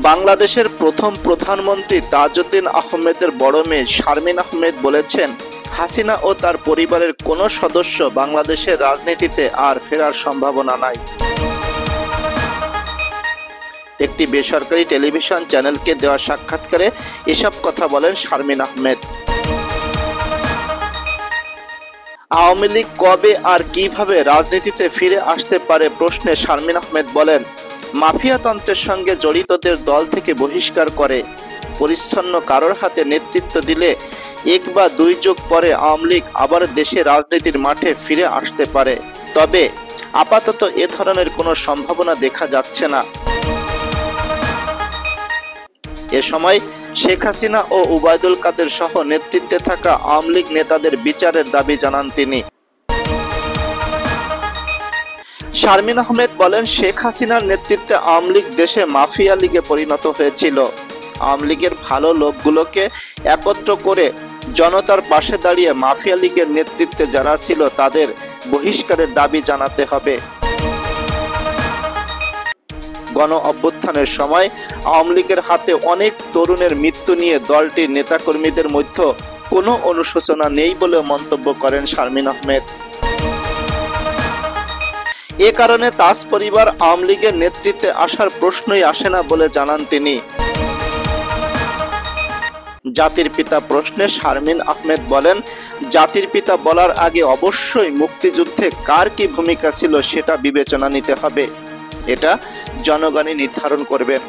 বাংলাদেশের প্রথম প্রধানমন্ত্রী তাজউদ্দিন আহমেদের বড় মেয়ে শারমিন আহমেদ বলেছেন, হাসিনা ও তার পরিবারের কোনো সদস্য বাংলাদেশের রাজনীতিতে আর ফেরার সম্ভাবনা নাই। একটি বেসরকারি টেলিভিশন চ্যানেলকে দেওয়া সাক্ষাৎকারে এসব কথা বলেন শারমিন আহমেদ। আওয়ামী লীগ কবে আর কিভাবে রাজনীতিতে ফিরে আসতে পারে প্রশ্নে শারমিন আহমেদ বলেন, মাফিয়াতন্ত্রের সঙ্গে জড়িতদের দল থেকে বহিষ্কার করে পরিচ্ছন্ন কারোর হাতে নেতৃত্ব দিলে 1 বা 2 যুগ পরে আওয়ামী লীগ আবার দেশে রাজনীতির মাঠে ফিরে আসতে পারে, তবে আপাতত এ ধরনের কোনো সম্ভাবনা দেখা যাচ্ছে না। এ সময় শেখ হাসিনা ও ওবায়দুল কাদের সহ নেতৃত্বে থাকা আওয়ামী লীগ নেতাদের বিচারের দাবি জানান তিনি। শারমিন আহমেদ বলেন, শেখ হাসিনার নেতৃত্বে আওয়ামী লীগ দেশে মাফিয়া লীগে পরিণত হয়েছিল। আওয়ামী লীগের ভালো লোকগুলোকে একত্র করে জনতার পাশে দাঁড়িয়ে মাফিয়া লীগের নেতৃত্বে যারা ছিল তাদের বহিষ্কারের দাবি জানাতে হবে। গণ অভ্যুত্থানের সময় আওয়ামী লীগের হাতে অনেক তরুণের মৃত্যু নিয়ে দলটির নেতাকর্মীদের মধ্যে কোনো অনুশোচনা নেই বলে মন্তব্য করেন শারমিন আহমেদ। এ কারণে তাজ পরিবার আওয়ামী লীগের নেতৃত্বে আসার প্রশ্নই আসে না বলে জানান তিনি। জাতির পিতা প্রশ্নে শারমিন আহমেদ বলেন, জাতির পিতা বলার আগে অবশ্যই মুক্তিযুদ্ধে কার কি ভূমিকা ছিল সেটা বিবেচনা নিতে হবে, এটা জনগণই নির্ধারণ করবেন।